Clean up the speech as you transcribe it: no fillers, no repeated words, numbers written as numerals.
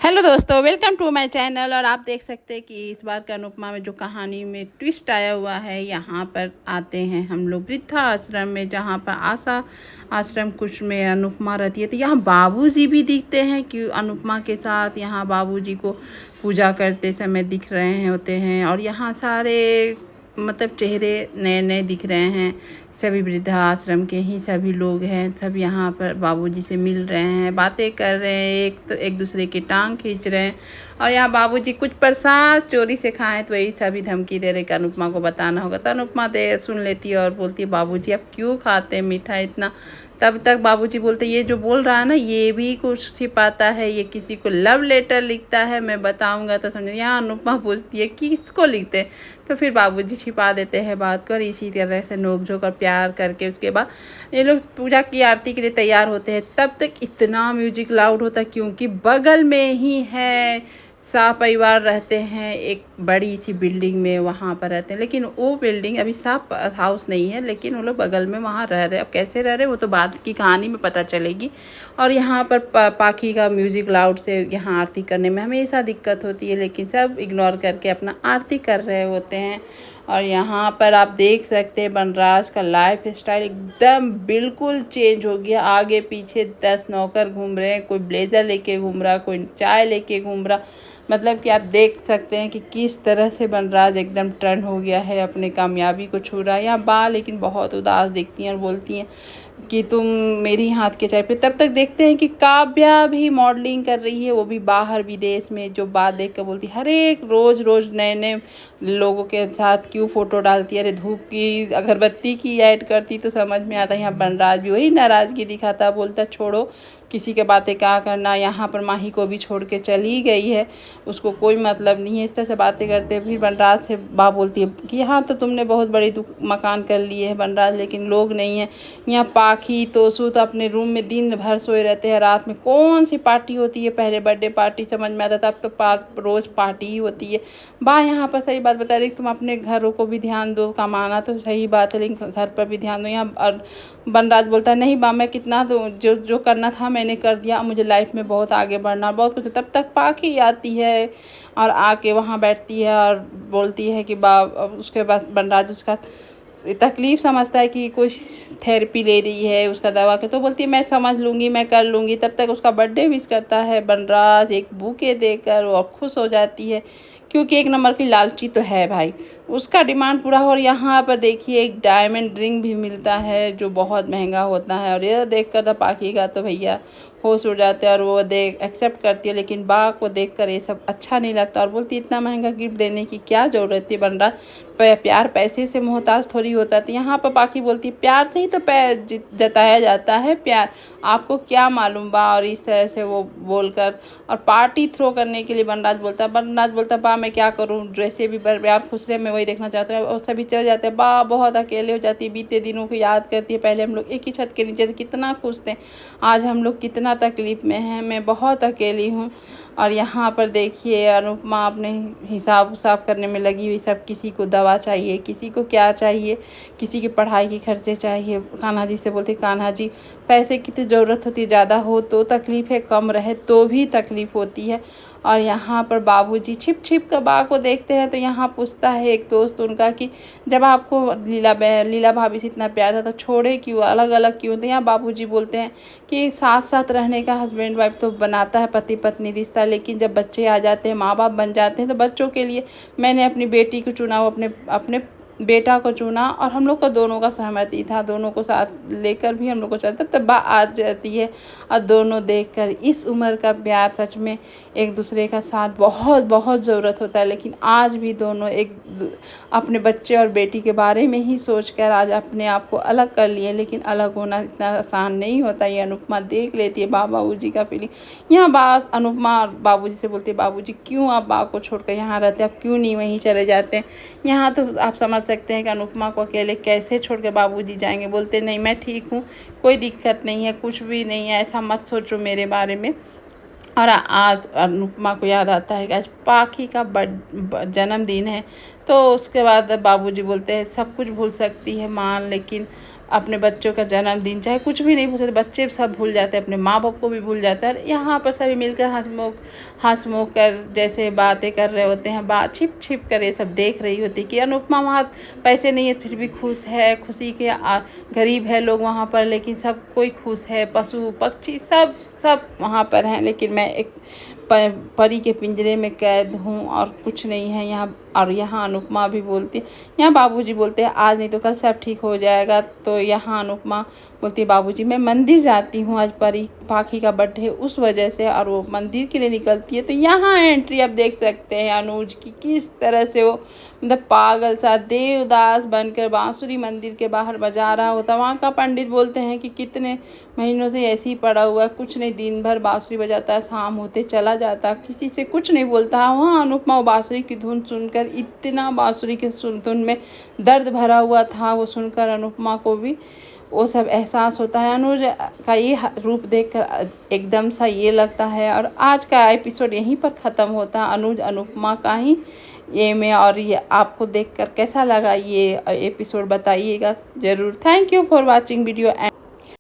Hello दोस्तों, welcome to my channel. और आप देख सकते हैं कि इस बार का अनुपमा में जो कहानी में ट्विस्ट आया हुआ है, यहाँ पर आते हैं हम लोग वृद्धा आश्रम में, जहाँ पर आशा आश्रम कुछ में अनुपमा रहती है। तो यहाँ बाबूजी भी दिखते हैं कि अनुपमा के साथ यहाँ बाबूजी को पूजा करते समय दिख रहे हैं होते हैं। और यहाँ सारे मतलब चेहरे नए नए दिख रहे हैं। सभी वृद्धा आश्रम के ही सभी लोग हैं। सब यहाँ पर बाबूजी से मिल रहे हैं, बातें कर रहे हैं, एक दूसरे की टांग खींच रहे हैं। और यहाँ बाबूजी कुछ प्रसाद चोरी से खाएं तो वही सभी धमकी दे रहे कि अनुपमा को बताना होगा। तो अनुपमा दे सुन लेती है और बोलती है, बाबूजी आप क्यों खाते हैं मीठा इतना। तब तक बाबूजी बोलते, ये जो बोल रहा है ना, ये भी कुछ छिपाता है, ये किसी को लव लेटर लिखता है, मैं बताऊंगा तो समझ। यहाँ अनुपमा पूछती है कि किसको लिखते हैं। तो फिर बाबूजी छिपा देते हैं बात को, और इसी तरह से नोक झोंक और प्यार करके उसके बाद ये लोग पूजा की आरती के लिए तैयार होते हैं। तब तक इतना म्यूजिक लाउड होता है क्योंकि बगल में ही है शाह परिवार रहते हैं, एक बड़ी सी बिल्डिंग में वहाँ पर रहते हैं। लेकिन वो बिल्डिंग अभी शाह हाउस नहीं है, लेकिन वो लोग बगल में वहाँ रह रहे हैं। अब कैसे रह रहे हैं वो तो बाद की कहानी में पता चलेगी। और यहाँ पर पाखी का म्यूजिक लाउड से यहाँ आरती करने में हमेशा दिक्कत होती है, लेकिन सब इग्नोर करके अपना आरती कर रहे होते हैं। और यहाँ पर आप देख सकते हैं बनराज का लाइफ स्टाइल एकदम बिल्कुल चेंज हो गया। आगे पीछे 10 नौकर घूम रहे हैं, कोई ब्लेज़र लेके घूम रहा, कोई चाय लेके घूम रहा। मतलब कि आप देख सकते हैं कि किस तरह से बनराज एकदम टर्न हो गया है, अपने कामयाबी को छू रहा है। यहाँ बा लेकिन बहुत उदास दिखती हैं और बोलती हैं कि तुम मेरी हाथ के चाय पे। तब तक देखते हैं कि काव्या भी मॉडलिंग कर रही है, वो भी बाहर विदेश में। जो बात देख कर बोलती, हर एक रोज़ रोज़ नए नए लोगों के साथ क्यों फ़ोटो डालती है। अरे धूप की अगरबत्ती की ऐड करती तो समझ में आता। यहाँ बनराज भी वही नाराज़गी दिखाता, बोलता छोड़ो किसी के बातें क्या करना। यहाँ पर माही को भी छोड़ के चली गई है, उसको कोई मतलब नहीं है। इस तरह से बातें करते फिर बनराज से बा बोलती है कि यहाँ तो तुमने बहुत बड़ी मकान कर लिए है बनराज, लेकिन लोग नहीं है यहाँ। पाखी तोसू तो अपने रूम में दिन भर सोए रहते हैं, रात में कौन सी पार्टी होती है। पहले बर्थडे पार्टी समझ में आता था, अब तो रोज़ पार्टी ही होती है। बा यहाँ पर सही बात बता रही, तुम अपने घरों को भी ध्यान दो, कमाना तो सही बात है लेकिन घर पर भी ध्यान दो। यहाँ और बनराज बोलता है, नहीं बा मैं कितना तो जो जो करना था मैंने कर दिया, मुझे लाइफ में बहुत आगे बढ़ना बहुत कुछ। तब तक पाखी आती है और आके वहाँ बैठती है और बोलती है कि बा। उसके बाद बनराज उसका तकलीफ़ समझता है कि कुछ थेरेपी ले रही है उसका दवा के, तो बोलती है मैं समझ लूँगी, मैं कर लूँगी। तब तक उसका बर्थडे विश करता है बनराज एक बुके देकर, वो खुश हो जाती है क्योंकि एक नंबर की लालची तो है भाई, उसका डिमांड पूरा हो। और यहाँ पर देखिए एक डायमंड रिंग भी मिलता है जो बहुत महंगा होता है। और ये देख कर तो पाखी का तो भैया होश उड़ जाते हैं और वो देख एक्सेप्ट करती है। लेकिन बा को देख कर ये सब अच्छा नहीं लगता और बोलती इतना महंगा गिफ्ट देने की क्या ज़रूरत थी। बनराज प्यार पैसे से मोहताज थोड़ी होता है। तो यहाँ पर पाखी बोलती है प्यार से ही तो जताया जाता है प्यार, आपको क्या मालूम बा। और इस तरह से वो बोलकर और पार्टी थ्रो करने के लिए बनराज बोलता बा मैं क्या करूँ, जैसे भी प्यार खुश रहे मैं वही देखना चाहता हूँ। और सभी चले जाते हैं, बा बहुत अकेले हो जाती है, बीते दिनों को याद करती है। पहले हम लोग एक ही छत के नीचे थे, कितना खुश थे, आज हम लोग कितना तकलीफ़ में हैं, मैं बहुत अकेली हूँ। और यहाँ पर देखिए अनुपमा अपने हिसाब उसाब करने में लगी हुई। सब किसी को दवा चाहिए, किसी को क्या चाहिए, किसी की पढ़ाई के खर्चे चाहिए। कान्हा जी से बोलते, कान्हा जी पैसे की तो ज़रूरत होती है, ज़्यादा हो तो तकलीफ़ है, कम रहे तो भी तकलीफ़ होती है। और यहाँ पर बाबूजी छिप छिप कर बा को देखते हैं। तो यहाँ पूछता है एक दोस्त उनका कि जब आपको लीला भाभी से इतना प्यार था तो छोड़े क्यों, अलग अलग क्यों थे। यहाँ बाबूजी बोलते हैं कि साथ साथ रहने का हस्बैंड वाइफ तो बनाता है पति पत्नी रिश्ता, लेकिन जब बच्चे आ जाते हैं, माँ बाप बन जाते हैं, तो बच्चों के लिए मैंने अपनी बेटी को चुना, वो अपने अपने बेटा को चुना। और हम लोग का दोनों का सहमति था, दोनों को साथ लेकर भी हम लोग को चलता। तब बा आ जाती है और दोनों देखकर इस उम्र का प्यार सच में एक दूसरे का साथ बहुत बहुत ज़रूरत होता है। लेकिन आज भी दोनों अपने बच्चे और बेटी के बारे में ही सोचकर आज अपने आप को अलग कर लिए। लेकिन अलग होना इतना आसान नहीं होता, ये अनुपमा देख लेती है बाबूजी का फीलिंग। यहाँ बात अनुपमा बाबूजी से बोलती है, बाबूजी क्यों आप बा को छोड़कर यहाँ रहते हैं, आप क्यों नहीं वहीं चले जाते हैं। यहाँ तो आप समझ सकते हैं कि अनुपमा को अकेले कैसे छोड़ के बाबूजी जाएंगे। बोलते नहीं मैं ठीक हूँ, कोई दिक्कत नहीं है, कुछ भी नहीं है, ऐसा मत सोचो मेरे बारे में। और आज अनुपमा को याद आता है कि आज पाखी का जन्मदिन है। तो उसके बाद बाबूजी बोलते हैं सब कुछ भूल सकती है माँ, लेकिन अपने बच्चों का जन्मदिन चाहे कुछ भी नहीं भूल सकते, बच्चे सब भूल जाते हैं, अपने माँ बाप को भी भूल जाते हैं। और यहाँ पर सभी मिलकर हंसमुख कर जैसे बातें कर रहे होते हैं, बात छिप छिप कर ये सब देख रही होती कि अनुपमा वहाँ पैसे नहीं है फिर भी खुश है, खुशी के गरीब है लोग वहाँ पर लेकिन सब कोई खुश है, पशु पक्षी सब सब वहाँ पर हैं, लेकिन मैं एक परी के पिंजरे में कैद हूँ और कुछ नहीं है यहाँ। और यहाँ अनुपमा भी बोलती है, यहाँ बाबूजी बोलते हैं आज नहीं तो कल सब ठीक हो जाएगा। तो यहाँ अनुपमा बोलती है बाबूजी मैं मंदिर जाती हूँ, आज परी पाखी का बर्थडे उस वजह से, और वो मंदिर के लिए निकलती है। तो यहाँ एंट्री आप देख सकते हैं अनुज की, किस तरह से वो मतलब पागल सा देवदास बनकर बांसुरी मंदिर के बाहर बजा रहा होता। वहाँ का पंडित बोलते हैं कि कितने महीनों से ऐसे ही पड़ा हुआ है, कुछ नहीं, दिन भर बांसुरी बजाता है, शाम होते चला जाता, किसी से कुछ नहीं बोलता। वहाँ अनुपमा वो बांसुरी की धुन सुनकर, इतना बांसुरी के धुन में दर्द भरा हुआ था वो सुनकर अनुपमा को भी वो सब एहसास होता है। अनुज का ये रूप देखकर एकदम सा ये लगता है। और आज का एपिसोड यहीं पर ख़त्म होता है, अनुज अनुपमा का ही ये में। और ये आपको देखकर कैसा लगा ये एपिसोड बताइएगा ज़रूर। Thank you for watching video.